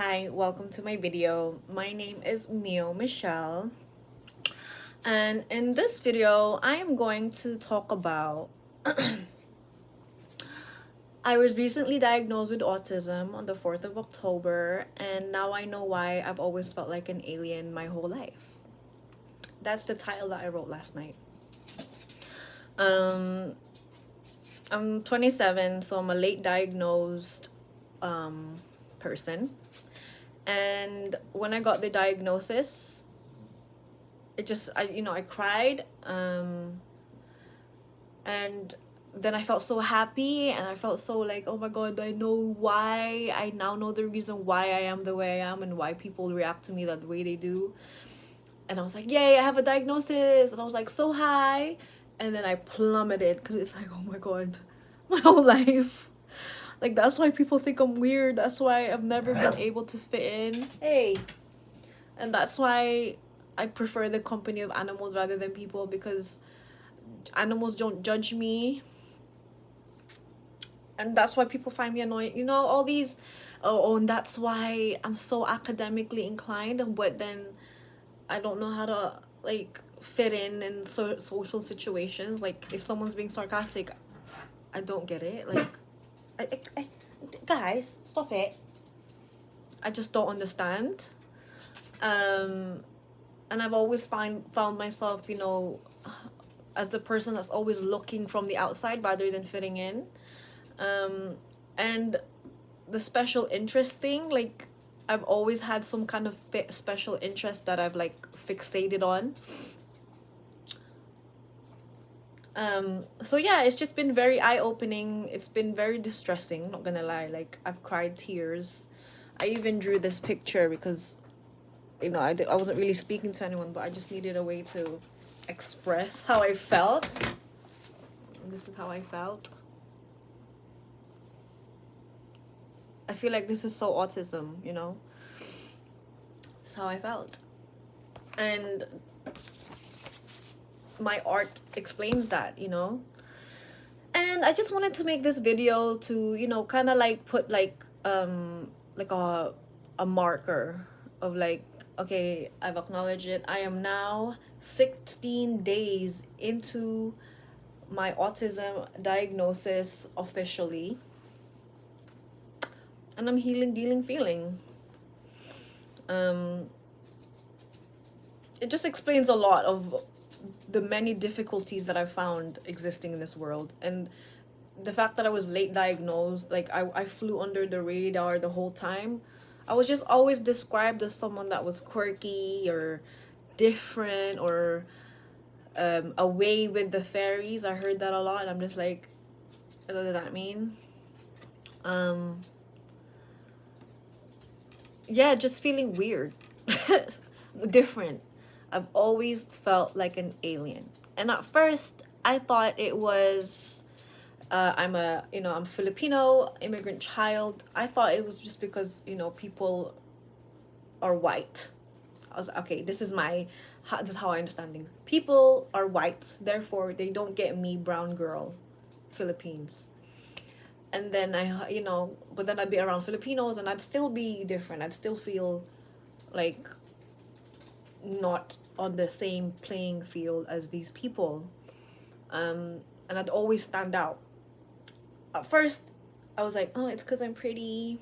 Hi, welcome to my video. My name is Mio Michelle, and in this video, I am going to talk about I was recently diagnosed with autism on the 4th of October, and now I know why I've always felt like an alien my whole life. That's the title that I wrote last night. Um, I'm 27, so I'm a late diagnosed person. And when I got the diagnosis, I cried, and then I felt so happy, and I felt so like, oh my god, I now know the reason why I am the way I am and why people react to me that the way they do. And I was like, yay, I have a diagnosis, and I was like so high, and then I plummeted because it's like, oh my god, my whole life, like, that's why people think I'm weird, that's why I've never been able to fit in. Hey. And that's why I prefer the company of animals rather than people, because animals don't judge me. And that's why people find me annoying. You know, all these, and that's why I'm so academically inclined, but then I don't know how to, like, fit in social situations. Like, if someone's being sarcastic, I don't get it. Like, guys, stop it. I just don't understand. And I've always found myself, as the person that's always looking from the outside rather than fitting in. And the special interest thing, like, I've always had some kind of special interest that I've, like, fixated on. So yeah, it's just been very eye-opening. It's been very distressing, not gonna lie. Like, I've cried tears. I even drew this picture because, I wasn't really speaking to anyone, but I just needed a way to express how I felt. This is how I felt. I feel like this is so autism, This is how I felt. And my art explains that, And I just wanted to make this video to, kind of like put like a marker of like, okay, I've acknowledged it. I am now 16 days into my autism diagnosis officially. And I'm healing, dealing, feeling. It just explains a lot of the many difficulties that I've found existing in this world. And the fact that I was late diagnosed, like, I flew under the radar the whole time. I was just always described as someone that was quirky or different or away with the fairies. I heard that a lot, and I'm just like, what does that mean? Yeah, just feeling weird. Different. I've always felt like an alien. And at first, I thought it was, I'm Filipino, immigrant child. I thought it was just because, people are white. I was okay, this is how I understand things. People are white, therefore they don't get me, brown girl, Philippines. And then but then I'd be around Filipinos and I'd still be different. I'd still feel like not on the same playing field as these people. And I'd always stand out. At first, I was like, oh, it's because I'm pretty.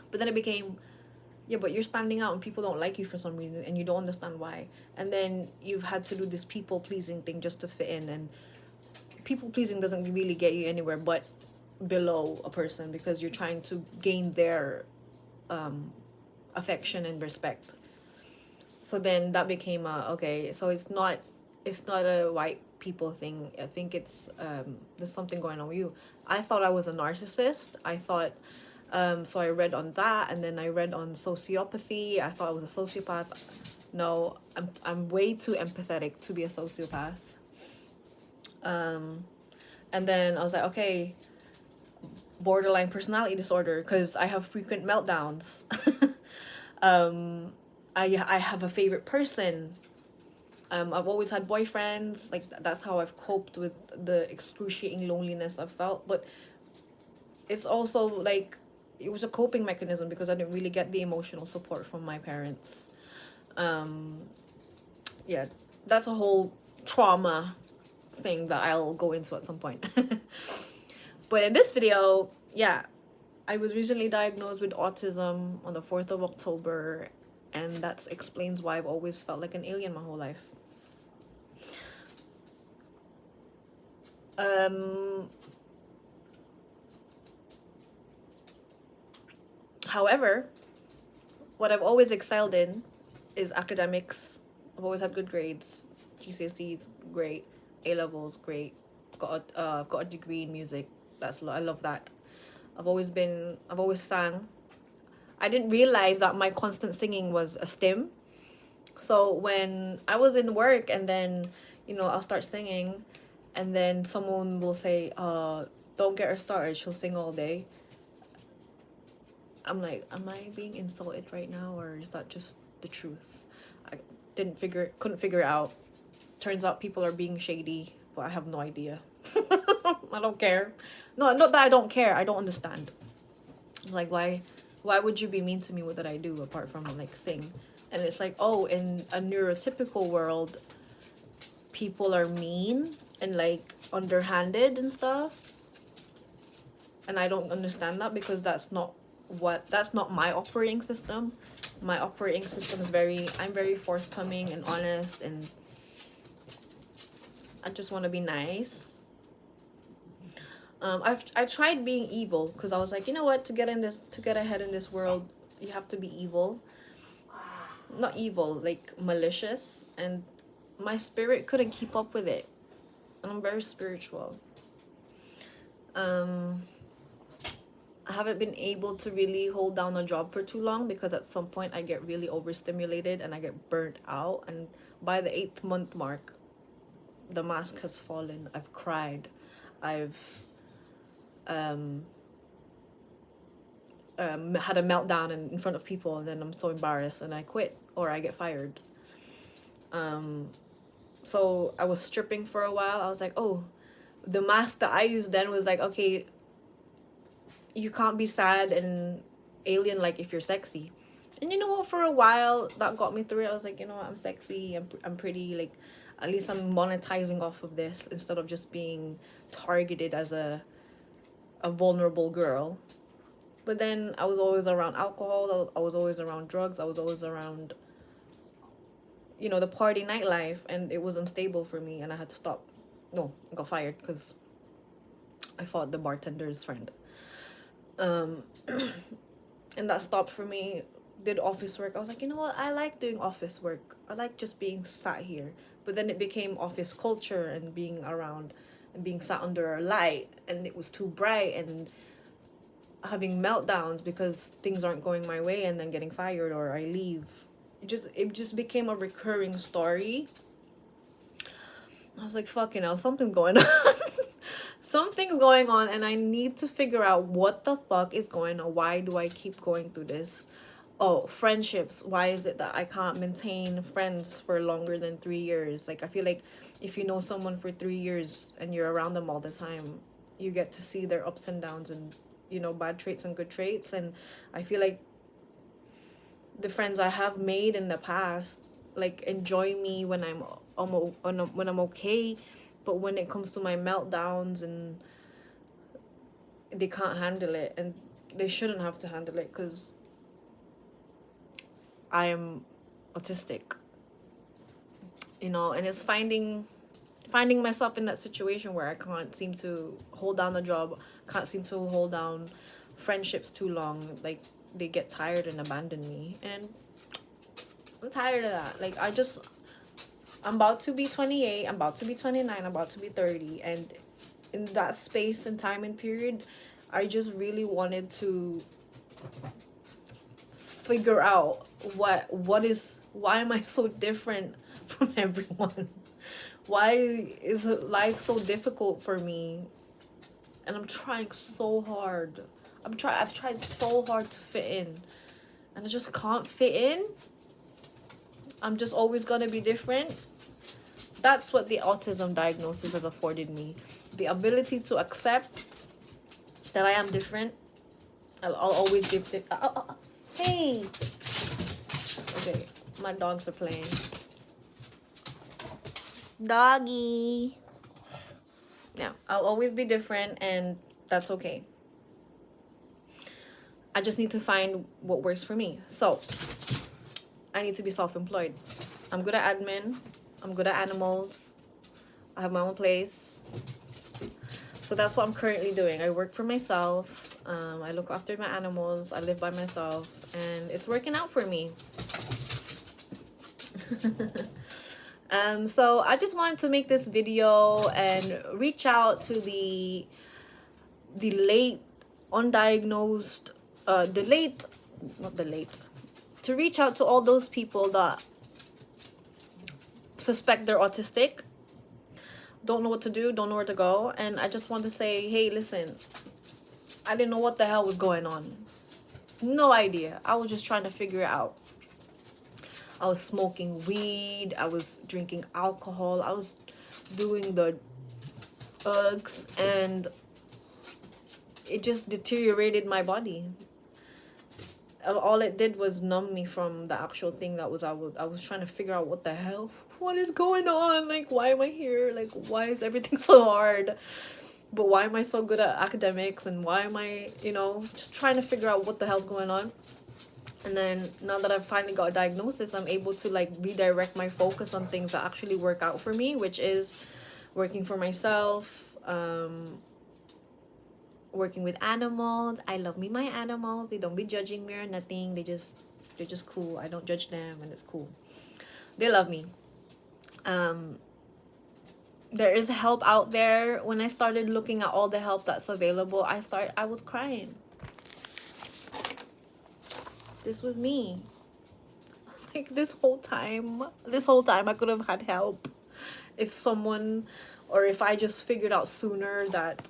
But then it became, yeah, but you're standing out and people don't like you for some reason and you don't understand why. And then you've had to do this people-pleasing thing just to fit in. And people-pleasing doesn't really get you anywhere but below a person, because you're trying to gain their affection and respect. So then that became okay, so it's not a white people thing. I think it's there's something going on with you. I thought I was a narcissist. I thought so I read on that, and then I read on sociopathy. I thought I was a sociopath. No, I'm way too empathetic to be a sociopath. And then I was like, okay, borderline personality disorder, because I have frequent meltdowns. I have a favorite person. I've always had boyfriends. Like, that's how I've coped with the excruciating loneliness I've felt. But it's also like it was a coping mechanism because I didn't really get the emotional support from my parents. Yeah, that's a whole trauma thing that I'll go into at some point. But in this video, yeah, I was recently diagnosed with autism on the 4th of October, and that explains why I've always felt like an alien my whole life. However, what I've always excelled in is academics. I've always had good grades. GCSEs, great. A levels, great. Got a degree in music. I love that. I've always sang. I didn't realize that my constant singing was a stim. So when I was in work and then, I'll start singing, and then someone will say, don't get her started, she'll sing all day. I'm like, am I being insulted right now, or is that just the truth? I couldn't figure it out. Turns out people are being shady, but I have no idea. I don't care. No, not that I don't care. I don't understand. Like, why would you be mean to me? What did I do apart from like sing? And it's like, oh, in a neurotypical world, people are mean and like underhanded and stuff. And I don't understand that because that's not my operating system. My operating system is I'm very forthcoming and honest, and I just want to be nice. I tried being evil because I was like, you know what, to get ahead in this world, you have to be evil. Not evil, like malicious, and my spirit couldn't keep up with it. And I'm very spiritual. I haven't been able to really hold down a job for too long because at some point I get really overstimulated and I get burnt out, and by the 8th month mark, the mask has fallen. I've cried. I've had a meltdown in front of people, and then I'm so embarrassed and I quit or I get fired. So I was stripping for a while. I was like, oh, the mask that I used then was like, okay, you can't be sad and alien like if you're sexy. And you know what, for a while that got me through it. I was like, you know what, I'm sexy, I'm pretty, like at least I'm monetizing off of this instead of just being targeted as a vulnerable girl. But then I was always around alcohol, I was always around drugs, I was always around, the party nightlife, and it was unstable for me and I had to stop. No, I got fired because I fought the bartender's friend. And that stopped for me. Did office work. I was like, you know what, I like doing office work. I like just being sat here. But then it became office culture and being around and being sat under a light, and it was too bright, and having meltdowns because things aren't going my way, and then getting fired or I leave. It just became a recurring story. I was like, fucking hell, something's going on. Something's going on, and I need to figure out what the fuck is going on. Why do I keep going through this? Oh, friendships. Why is it that I can't maintain friends for longer than 3 years? Like, I feel like if you know someone for 3 years and you're around them all the time, you get to see their ups and downs and, bad traits and good traits. And I feel like the friends I have made in the past, like, enjoy me when I'm okay, but when it comes to my meltdowns, and they can't handle it, and they shouldn't have to handle it because I am autistic, and it's finding myself in that situation where I can't seem to hold down a job, can't seem to hold down friendships too long. Like, they get tired and abandon me, and I'm tired of that. Like, I'm about to be 28, I'm about to be 29, I'm about to be 30, and in that space and time and period, I just really wanted to figure out why am I so different from everyone? Why is life so difficult for me? And I'm trying so hard. I've tried so hard to fit in, and I just can't fit in. I'm just always gonna be different. That's what the autism diagnosis has afforded me. The ability to accept that I am different I'll always be hey, okay, my dogs are playing. Doggy. Yeah, I'll always be different, and that's okay. I just need to find what works for me. So I need to be self-employed. I'm good at admin. I'm good at animals. I have my own place. So that's what I'm currently doing. I work for myself. I look after my animals. I live by myself, and it's working out for me. So I just wanted to make this video and reach out to the late undiagnosed, to reach out to all those people that suspect they're autistic, don't know what to do, don't know where to go. And I just want to say, hey, listen, I didn't know what the hell was going on. No idea. I was just trying to figure it out. I was smoking weed. I was drinking alcohol. I was doing the drugs, and it just deteriorated my body. All it did was numb me from the actual thing that was I was trying to figure out what the hell, what is going on, like, why am I here, like, why is everything so hard, but why am I so good at academics, and why am I, you know, just trying to figure out what the hell's going on. And then now that I've finally got a diagnosis, I'm able to like redirect my focus on things that actually work out for me, which is working for myself, working with animals. I love me my animals. They don't be judging me or nothing. They're just cool. I don't judge them, and it's cool. They love me. There is help out there. When I started looking at all the help that's available, I was crying. This was me. Like, this whole time I could have had help if someone, or if I just figured out sooner that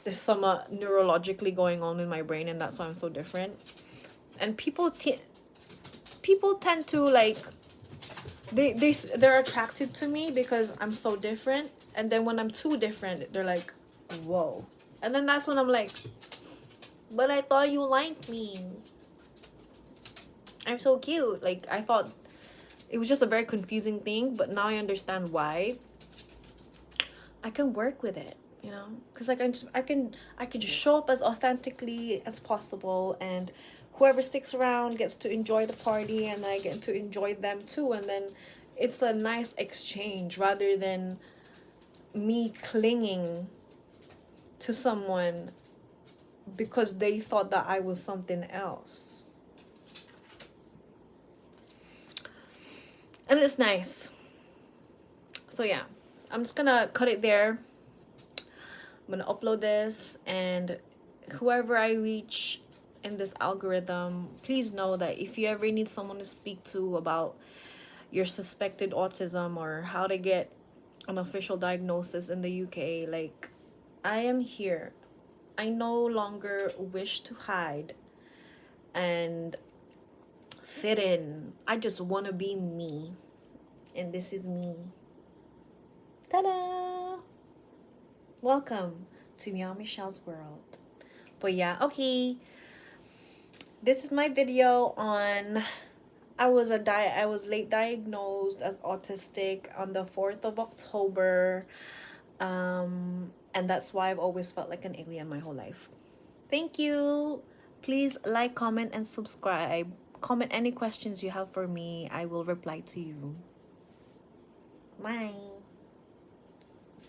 there's some neurologically going on in my brain, and that's why I'm so different. And people tend to like, they're attracted to me because I'm so different, and then when I'm too different, they're like, whoa. And then that's when I'm like, but I thought you liked me, I'm so cute. Like, I thought it was just a very confusing thing, but now I understand why. I can work with it, you know, because like I can just show up as authentically as possible, and whoever sticks around gets to enjoy the party, and I get to enjoy them too. And then it's a nice exchange, rather than me clinging to someone because they thought that I was something else. And it's nice. So yeah, I'm just gonna cut it there. I'm gonna upload this, and whoever I reach in this algorithm, please know that if you ever need someone to speak to about your suspected autism, or how to get an official diagnosis in the UK, like, I am here. I no longer wish to hide and fit in. I just want to be me, and this is me. Ta-da! Welcome to Meow Michelle's world. But yeah, okay, this is my video on I was late diagnosed as autistic on the 4th of October, and that's why I've always felt like an alien my whole life. Thank you. Please like, comment, and subscribe. Comment any questions you have for me. I will reply to you. Bye.